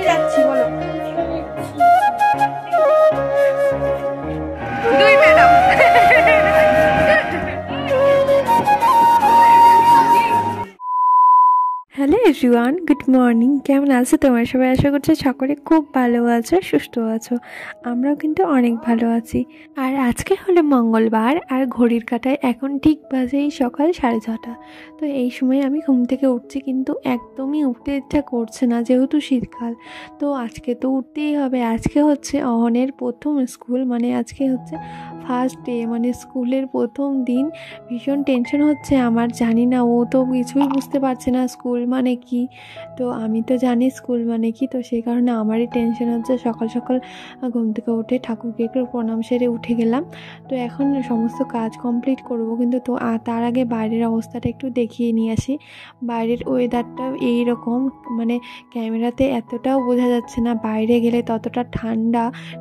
যাচ্ছি বলো, দুই madam. Hello everyone, good morning. কেমন আছো তোমরা সবাই? আশা করছি সকলে খুব ভালো আছো, সুস্থ আছো। আমরাও কিন্তু অনেক ভালো আছি। আর আজকে হলো মঙ্গলবার, আর ঘড়ির কাঁটায় এখন ঠিক বাজেই সকাল 6:30। তো এই সময় আমি ঘুম থেকে উঠছি, কিন্তু একদমই উঠতে ইচ্ছা করছে না, যেহেতু শীতকাল। তো আজকে তো উঠতেই হবে। আজকে হচ্ছে অহনের প্রথম স্কুল, মানে আজকে হচ্ছে ফার্স্ট ডে, মানে স্কুলের প্রথম দিন। ভীষণ টেনশন হচ্ছে আমার, জানি না, ও তো কিছুই বুঝতে পারছে না স্কুল মানে কি। তো আমি তো জানি স্কুল মানে কি, তো সেই কারণে আমারই টেনশন হচ্ছে। সকাল সকাল ঘুম থেকে উঠে ঠাকুরকে একটু প্রণাম সেরে উঠে গেলাম। তো এখন সমস্ত কাজ কমপ্লিট করব, কিন্তু তো তার আগে বাইরের অবস্থাটা একটু দেখিয়ে নিয়ে আসি। বাইরের ওয়েদারটা এইরকম, মানে ক্যামেরাতে এতটাও বোঝা যাচ্ছে না, বাইরে গেলে ততটা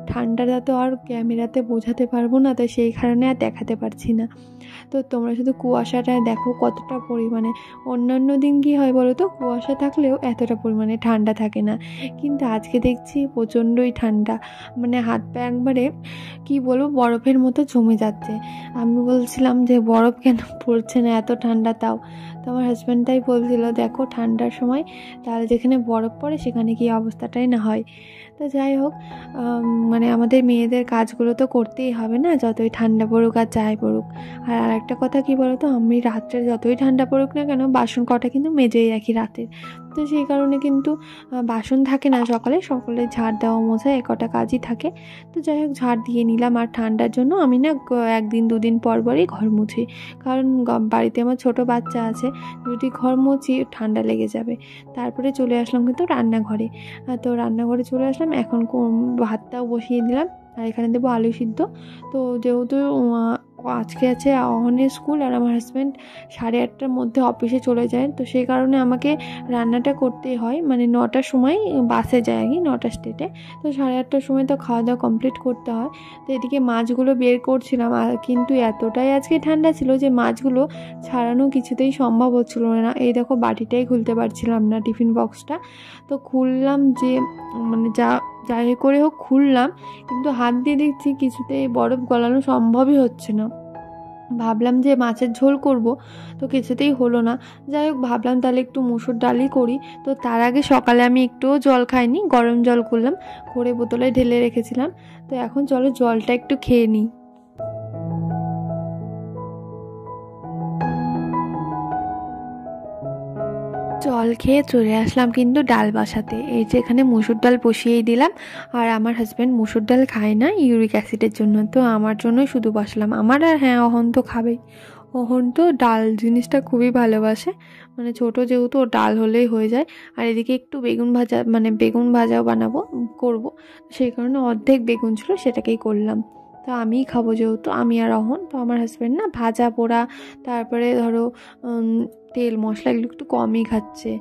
ঠান্ডাটা তো আর ক্যামেরাতে বোঝাতে পারবো না, তো সেই কারণে আর দেখাতে পারছি না। তো তোমরা শুধু কুয়াশাটা দেখো কতটা পরিমাণে। অন্যান্য দিন কী হয় বলো তো, কুয়াশা থাকলেও এতটা পরিমাণে ঠান্ডা থাকে না, কিন্তু আজকে দেখছি প্রচণ্ডই ঠান্ডা। মানে হাত পা একবারে কী বলবো, বরফের মতো জমে যাচ্ছে। আমি বলছিলাম যে বরফ কেন পড়ছে না, এত ঠান্ডা তাও। তো আমার হাজব্যান্ডটাই বলছিল, দেখো ঠান্ডার সময় তাহলে যেখানে বরফ পড়ে সেখানে কি অবস্থাটাই না হয়। তো যাই হোক, মানে আমাদের মেয়েদের কাজগুলো তো করতেই হবে না, যতই ঠান্ডা পড়ুক আর যাই পড়ুক। আর আরেকটা কথা কি বলতো, আমি রাত্রে যতই ঠান্ডা পড়ুক না কেন, বাসন কটা কিন্তু মেজেই রাখি রাতের। তো সেই কারণে কিন্তু বাসন থাকে না সকালে ঝাড় দেওয়া মোছা এ কটা কাজই থাকে। তো যাই হোক, ঝাড় দিয়ে নিলাম। আর ঠান্ডার জন্য আমি না একদিন দুদিন পর পরই ঘর মুছি, কারণ বাড়িতে আমার ছোট বাচ্চা আছে, যদি ঘর মুছি ঠান্ডা লেগে যাবে। তারপরে চলে আসলাম কিন্তু রান্নাঘরে। তো রান্নাঘরে চলে আসলাম, এখন ভাতটাও বসিয়ে দিলাম, আর এখানে দেবো আলু সিদ্ধ। তো যেহেতু আজকে আছে অহনের স্কুল, আর আমার হাজব্যান্ড 8:30টার মধ্যে অফিসে চলে যায়, তো সেই কারণে আমাকে রান্নাটা করতেই হয়। মানে 9টার সময় বাসে যায় আর কি, 9টা স্টেটে। তো 8:30টার সময় তো খাওয়া দাওয়া কমপ্লিট করতে হয়। তো এদিকে মাছগুলো বের করছিলাম, আর কিন্তু এতটাই আজকে ঠান্ডা ছিল যে মাছগুলো ছাড়ানো কিছুতেই সম্ভব হচ্ছিল না। এই দেখো, বাটিটাই খুলতে পারছিলাম না, টিফিন বক্সটা। তো খুললাম, যে মানে যাই করে হোক খুললাম, কিন্তু হাত দিয়ে দেখছি কিছুতেই বরফ গলানো সম্ভবই হচ্ছে না। ভাবলাম যে মাছের ঝোল করব, তো কিছুতেই হলো না। যাই হোক, ভাবলাম তাহলে একটু মুসুর ডালই করি। তো তার আগে সকালে আমি একটুও জল খাইনি, গরম জল করলাম, করে বোতলে ঢেলে রেখেছিলাম। তো এখন চলো জলটা একটু খেয়ে নিই। জল খেয়ে চলে আসলাম কিন্তু ডাল বসাতে। এই যে এখানে মুসুর ডাল বসিয়েই দিলাম। আর আমার হাজব্যান্ড মুসুর ডাল খায় না ইউরিক অ্যাসিডের জন্য, তো আমার জন্যই শুধু বসালাম। আমার আর হ্যাঁ, অহন তো খাবেই। অহন তো ডাল জিনিসটা খুবই ভালোবাসে, মানে ছোটো যেহেতু, ও ডাল হলেই হয়ে যায়। আর এদিকে একটু বেগুন ভাজা, মানে বেগুন ভাজাও করবো, সেই কারণে অর্ধেক বেগুন ছিল, সেটাকেই করলাম। তো আমিই খাবো যেহেতু, আমি আর অহন। তো আমার হাজব্যান্ড না ভাজা পোড়া, তারপরে ধরো তেল মশলা এগুলো একটু কমই খাচ্ছে।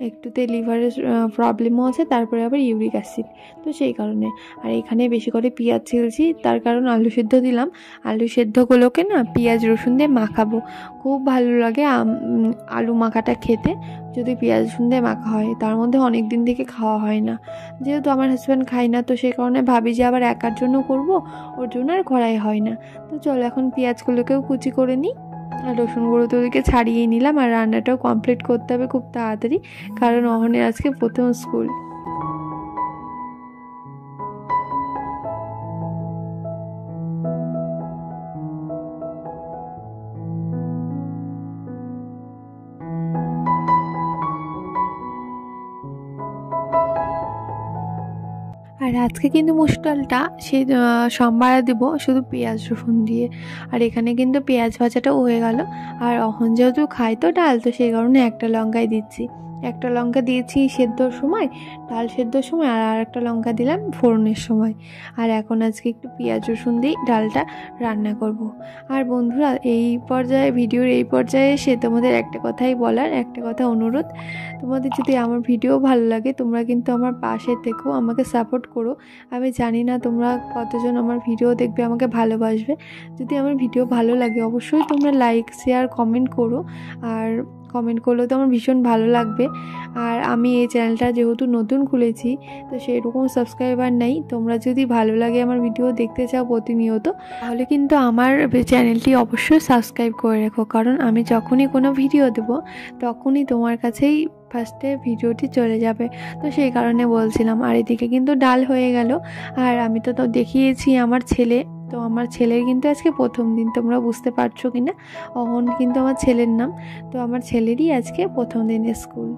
একটুতে লিভারের প্রবলেমও আছে, তারপরে আবার ইউরিক অ্যাসিড, তো সেই কারণে। আর এখানে বেশি করে পেঁয়াজ ছিলছি, তার কারণ আলু সেদ্ধ দিলাম। আলু সেদ্ধগুলোকে না পেঁয়াজ রসুন দিয়ে মাখাবো, খুব ভালো লাগে আলু মাখাটা খেতে, যদি পেঁয়াজ রসুন দিয়ে মাখা হয়। তার মধ্যে অনেক দিন থেকে খাওয়া হয় না, যেহেতু আমার হাজব্যান্ড খায় না, তো সেই কারণে ভাবি যে আবার একার জন্য করব, ওর জন্য আর করাই হয় না। তো চলো এখন পেঁয়াজগুলোকেও কুচি করে নিই, আর রসুনগুলো তো ওদিকে ছাড়িয়ে নিলাম। আর রান্নাটাও কমপ্লিট করতে হবে খুব তাড়াতাড়ি, কারণ অহনের আজকে প্রথম স্কুল। আর আজকে কিন্তু মুসুর ডালটা সোমবারে দেবো শুধু পেঁয়াজ রসুন দিয়ে। আর এখানে কিন্তু পেঁয়াজ ভাজাটাও হয়ে গেল। আর অহন যেহেতু খায় তো ডাল, তো সেই কারণে একটা লঙ্কাই দিচ্ছি। একটা লঙ্কা দিয়েছি সেদ্ধর সময়, ডাল সেদ্ধর সময়, আর একটা লঙ্কা দিলাম ফোড়নের সময়। আর এখন আজকে একটু পেঁয়াজ রসুন দিয়ে ডালটা রান্না করব। আর বন্ধুরা, ভিডিওর এই পর্যায়ে এসে তোমাদের একটা কথাই বলার, একটা কথা অনুরোধ, তোমাদের যদি আমার ভিডিও ভালো লাগে, তোমরা কিন্তু আমার পাশে থেকো, আমাকে সাপোর্ট করো। আমি জানি না তোমরা কতজন আমার ভিডিও দেখবে, আমাকে ভালোবাসবে। যদি আমার ভিডিও ভালো লাগে, অবশ্যই তোমরা লাইক শেয়ার কমেন্ট করো। আর কমেন্ট করলেও তো আমার ভীষণ ভালো লাগবে। আর আমি এই চ্যানেলটা যেহেতু নতুন খুলেছি, তো সেরকম সাবস্ক্রাইবার নেই। তোমরা যদি ভালো লাগে আমার ভিডিও দেখতে চাও প্রতিনিয়ত, তাহলে কিন্তু আমার চ্যানেলটি অবশ্যই সাবস্ক্রাইব করে রেখো, কারণ আমি যখনই কোনো ভিডিও দেবো তখনই তোমার কাছেই ফার্স্টে ভিডিওটি চলে যাবে। তো সেই কারণে বলছিলাম। আর এদিকে কিন্তু ডাল হয়ে গেল। আর আমি তো দেখিয়েছি আমার ছেলে, তো আমার ছেলের কিন্তু আজকে প্রথম দিন, তোমরা বুঝতে পারছো কি না, অহন কিন্তু আমার ছেলের নাম। তো আমার ছেলেরই আজকে প্রথম দিন স্কুল।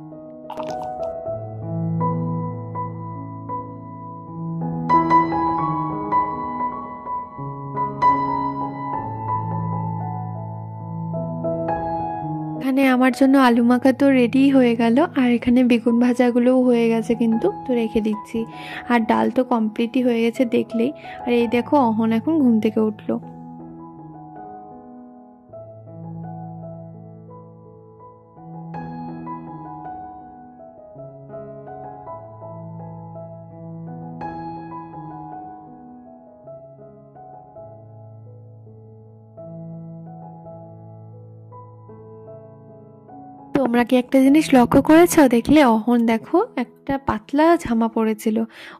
এখানে আমার জন্য আলু মাখা তো রেডি হয়ে গেল, আর এখানে বেগুন ভাজাগুলোও হয়ে গেছে কিন্তু, তো রেখে দিচ্ছি। আর ডাল তো কমপ্লিটই হয়ে গেছে দেখলেই। আর এই দেখো অহন এখন ঘুম থেকে উঠলো। তোমরা কি একটা জিনিস লক্ষ্য করেছো? দেখলে অহন দেখো একটা পাতলা জামা পরেছিল।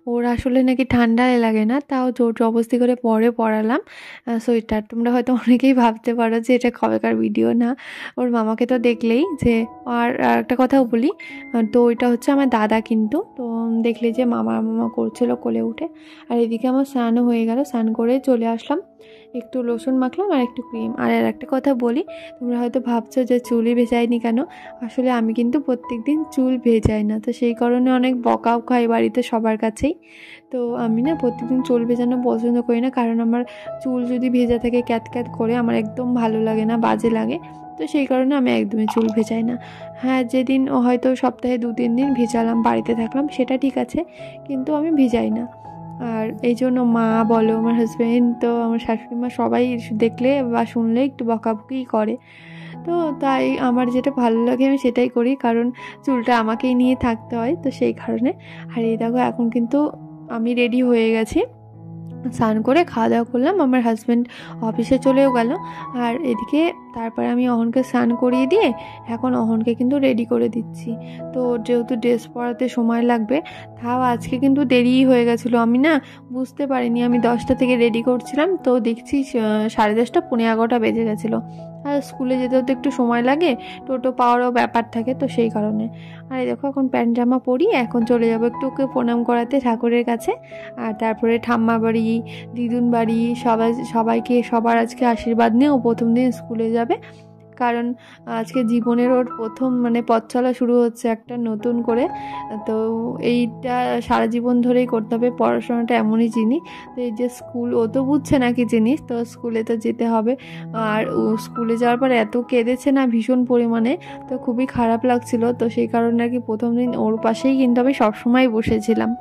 ওর আসলে নাকি ঠান্ডা লাগে না, তাও জোর জবরদস্তি করে পরালাম সোয়েটার। তোমরা হয়তো অনেকেই ভাবতে পারো যে এটা কবেকার ভিডিও না, ওর মামাকে তো দেখলেই যে। আর একটা কথাও বলি, তো ওইটা হচ্ছে আমার দাদা কিন্তু। তো দেখলে যে মামা মামা করছিল কোলে উঠে। আর এদিকে আমার স্নানও হয়ে গেল, স্নান করে চলে আসলাম, একটু লোশন মাখলাম আর একটু ক্রিম। আর একটা কথা বলি, তোমরা হয়তো ভাবছো যে চুলই ভেজাইনি কেন, আসলে আমি কিন্তু প্রত্যেক দিন চুল ভেজাই না, তো সেই কারণে অনেক বকাও খাই বাড়িতে সবার কাছেই। তো আমি না প্রত্যেকদিন চুল ভেজানো পছন্দ করি না, কারণ আমার চুল যদি ভেজা থাকে ক্যাত ক্যাত করে আমার একদম ভালো লাগে না, বাজে লাগে। তো সেই কারণে আমি একদমই চুল ভেজাই না। হ্যাঁ, যেদিন হয়তো সপ্তাহে 2-3 দিন ভেজালাম, বাড়িতে থাকলাম, সেটা ঠিক আছে, কিন্তু আমি ভেজাই না। আর এই জন্য মা বলো, আমার হাজব্যান্ড, তো আমার শাশুড়ি মা সবাই দেখলে বা শুনলে একটু বকাবকি করে। তো তাই আমার যেটা ভালো লাগে আমি সেটাই করি, কারণ চুলটা আমাকেই নিয়ে থাকতে হয়, তো সেই কারণে। আর এই দেখো এখন কিন্তু আমি রেডি হয়ে গেছি, স্নান করে খাওয়া দাওয়া করলাম, আমার হাজব্যান্ড অফিসে চলেও গেল। আর এদিকে তারপরে আমি অহনকে স্নান করিয়ে দিয়ে এখন অহনকে কিন্তু রেডি করে দিচ্ছি। তো যেহেতু ড্রেস পরাতে সময় লাগবে, তাও আজকে কিন্তু দেরিই হয়ে গেছিলো। আমি না বুঝতে পারিনি, আমি 10টা থেকে রেডি করছিলাম, তো দেখছি 10:30 11:30 বেজে গেছিলো। আর স্কুলে যেতে তো একটু সময় লাগে, টোটো পাওয়ারও ব্যাপার থাকে, তো সেই কারণে। আর এই দেখো এখন প্যান্ট জামা পরি, এখন চলে যাবো একটু ওকে প্রণাম করাতে ঠাকুরের কাছে। আর তারপরে ঠাম্মা বাড়ি, দিদুন বাড়ি, সবাইকে সবার আজকে আশীর্বাদ নিয়ে ও প্রথম দিন স্কুলে যাবে, কারণ আজকে জীবনের ওর প্রথম পথ চলা শুরু হচ্ছে একটা নতুন করে। তো এইটা সারা জীবন ধরেই করতে হবে, পড়াশোনাটা এমনই জিনিস। তো এই যে স্কুল, ও তো বুঝছে না কি জিনিস, তো স্কুলে তো যেতে হবে। আর ও স্কুলে যাওয়ার পর এত কেঁদেছে না ভীষণ পরিমাণে, তো খুবই খারাপ লাগছিল। তো সেই কারণে আর কি প্রথম দিন ওর পাশেই কিন্তু আমি সবসময় বসেছিলাম।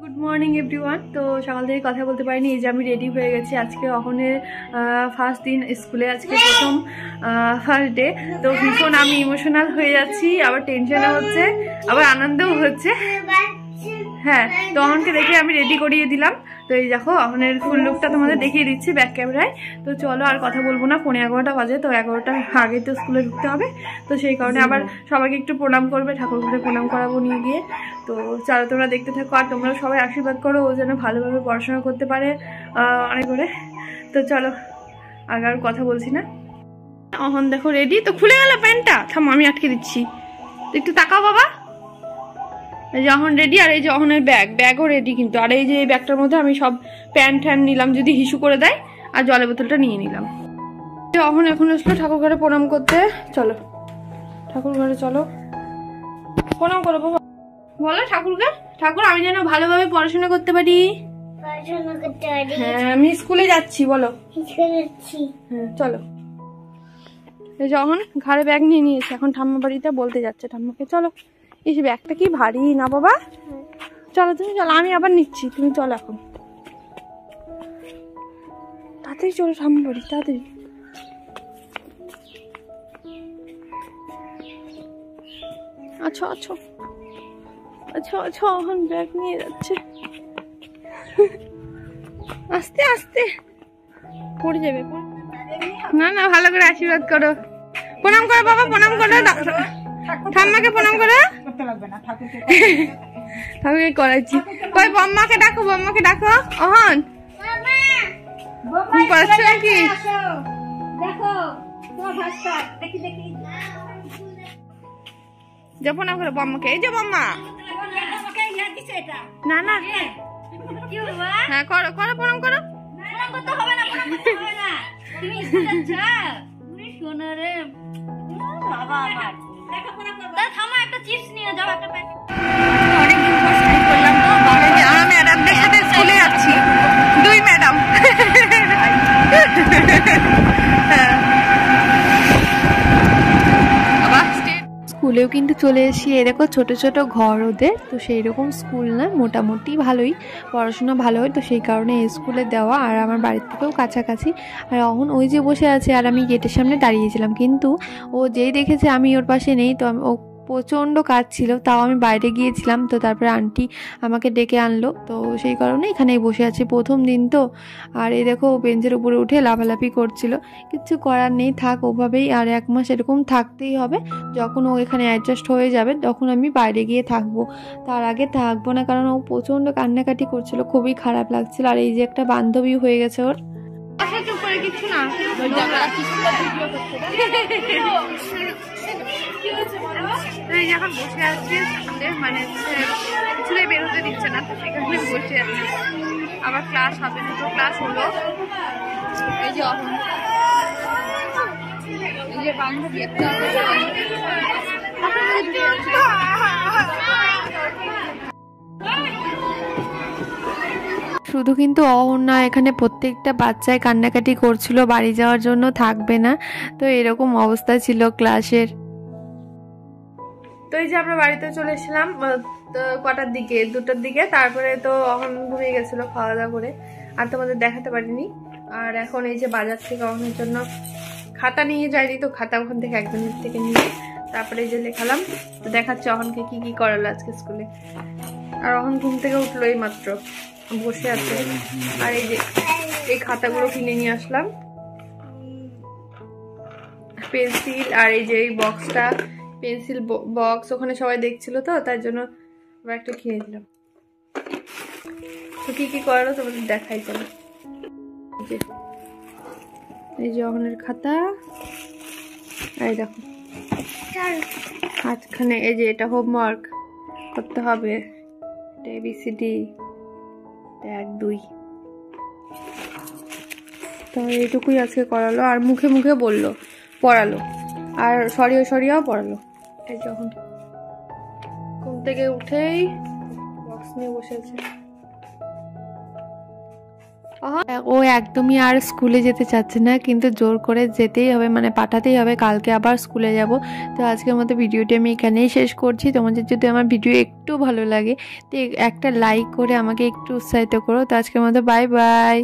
Good morning everyone. তো সকাল থেকে কথা বলতে পারিনি, এই যে আমি রেডি হয়ে গেছি। আজকে অহনের ফার্স্ট দিন স্কুলে, আজকে প্রথম ফার্স্ট ডে। তো ভীষণ আমি ইমোশনাল হয়ে যাচ্ছি, আবার টেনশনও হচ্ছে, আবার আনন্দও হচ্ছে। হ্যাঁ, তো অহনকে দেখে আমি রেডি করিয়ে দিলাম। তো এই দেখো অহনের ফুল লুকটা তোমাদের দেখিয়ে দিচ্ছি ব্যাক ক্যামেরায়। তো চলো আর কথা বলবো না, 11:15 বাজে, তো 11টার আগে তো স্কুলে ঢুকতে হবে। তো সেই কারণে আবার সবাইকে একটু প্রণাম করবে, ঠাকুর ঘরে প্রণাম করাবো নিয়ে গিয়ে। তো চলো তোমরা দেখতে থাকো, আর তোমরাও সবাই আশীর্বাদ করো ও যেন ভালোভাবে পড়াশোনা করতে পারে অনেক করে। তো চলো আর কথা বলছি না। অহন দেখো রেডি, তো খুলে গেল প্যান্টটা, থামো আমি আটকে দিচ্ছি, একটু তাকাও বাবা। এই যে অহন রেডি, আর এই যে অহনের ব্যাগও রেডি কিন্তু। আর এই যে এই ব্যাগটার মধ্যে আমি সব প্যান্ট ট্যান্ট নিলাম যদি হিসু করে দেয়, আর জলের বোতলটা নিয়ে নিলাম। অহন এখন আসলো ঠাকুর ঘরে প্রণাম করতে। চলো ঠাকুর ঘরে চলো, প্রণাম করো বাবা, বলো ঠাকুরকে, ঠাকুর আমি যেন ভালোভাবে পড়াশোনা করতে পারি। হ্যাঁ, আমি স্কুলে যাচ্ছি, বলো হ্যাঁ চলো। এই যে অহন ঘাড়ে ব্যাগ নিয়ে নিয়েছে, এখন ঠাম্মা বাড়িতে বলতে যাচ্ছে ঠাম্মাকে। চলো, এই ব্যাগটা কি ভারী না বাবা, চলো তুমি চলো, আমি আবার নিচ্ছি, তুমি চলো এখন তাড়াতাড়ি চলো ঠাম্মা বাড়ি, তাড়াতাড়ি। আচ্ছা আচ্ছা আচ্ছা আচ্ছা, এখন ব্যাগ নিয়ে যাচ্ছে, আস্তে আস্তে পড়ে যাবে। না না, ভালো করে আশীর্বাদ করো, প্রণাম করো বাবা, প্রণাম করো। ঠাম্মাকে প্রণাম করো। ঠাকুরকে করাচ্ছি। কই বম্মাকে ডাকো, বম্মাকে ডাকো। অহন ঘুম পাচ্ছে নাকি? যা প্রণাম করো বম্মাকে। এই যে বম্মা। না না হ্যাঁ করো করো প্রণাম করো। অনেকদিন পর স্নান করলাম তো, আমার ম্যাডামদের সাথে স্কুলে যাচ্ছি। দুই ম্যাডাম। স্কুলেও কিন্তু চলে এসেছি। এরকম ছোট ছোট ঘর ওদের, তো সেই রকম স্কুল না, মোটামুটি ভালোই পড়াশোনা ভালো হয়, তো সেই কারণে এই স্কুলে দেওয়া। আর আমার বাড়ির থেকেও কাছাকাছি। আর এখন ওই যে বসে আছে আর আমি গেটের সামনে দাঁড়িয়েছিলাম, কিন্তু ও যেই দেখেছে আমি ওর পাশে নেই, তো ও প্রচণ্ড কাজ ছিল, তাও আমি বাইরে গিয়েছিলাম। তো তারপরে আন্টি আমাকে ডেকে আনলো, তো সেই কারণে এখানেই বসে আছি, প্রথম দিন তো। আর এই দেখো বেঞ্চের উপরে উঠে লাফালাফি করছিল, কিচ্ছু করার নেই, থাক ওভাবেই। আর 1 মাস এরকম থাকতেই হবে, যখন ও এখানে অ্যাডজাস্ট হয়ে যাবে তখন আমি বাইরে গিয়ে থাকবো, তার আগে থাকবো না। কারণ ও প্রচণ্ড কান্নাকাটি করছিল, খুবই খারাপ লাগছিল। আর এই যে একটা বান্ধবী হয়ে গেছে ওর। কিছু না যখন বসে আছি, মানে কিছুই বের হতে দিচ্ছে না, তো সেখানে বসে আছি। আবার ক্লাস হবে, দুটো ক্লাস হলো। এই যে এই যে বান্ধবী একটা শুধু কিন্তু না, এখানে প্রত্যেকটা বাচ্চায় কান্নাকাটি করছিল বাড়ি যাওয়ার জন্য, থাকবে না। তো এরকম অবস্থা ছিল ক্লাসের। তো এই যে আমরা বাড়িতে চলে এসেছিলাম কটার দিকে, 2টার দিকে। তারপরে তো অহন ঘুমিয়ে গেছিলো খাওয়া দাওয়া করে, আর তোমাদের দেখাতে পারিনি। আর এখন এই যে বাজার থেকে অহনের জন্য খাতা নিয়ে যাইনি, তো খাতা ওখান থেকে একজনের থেকে নিয়ে তারপরে এই যে লেখালাম। তো দেখাচ্ছে অহনকে কি কি করালো আজকে স্কুলে। আর অহন ঘুম থেকে উঠলো এই মাত্র, বসে আছে। আর এই যে এই খাতাগুলো কিনে নিয়ে আসলাম, পেন্সিল। আর এই যে এই বক্সটা পেন্সিল বক্স, ওখানে সবাই দেখছিল তো তার জন্য আবার একটা কিনে দিলাম। তো কি কি করালো তোমাদের দেখাই চলো। এই যে অহনের খাতা, এই দেখো মাঝখানে এই যে এটা হোমওয়ার্ক করতে হবে, এটা ABCD 1 2। তো এইটুকুই আজকে করালো, আর মুখে মুখে বললো, পড়ালো, আর সরিয়েও পড়ালো। এই যখন ঘুম থেকে উঠেই বক্স নিয়ে বসে আছে। ও একদমই আর স্কুলে যেতে চাচ্ছে না, কিন্তু জোর করে যেতেই হবে, মানে পাঠাতেই হবে, কালকে আবার স্কুলে যাব। তো আজকের মতো ভিডিওটি আমি এখানেই শেষ করছি। তোমাদের যদি আমার ভিডিও একটু ভালো লাগে তো একটা লাইক করে আমাকে একটু উৎসাহিত করো। তো আজকের মতো বাই বাই।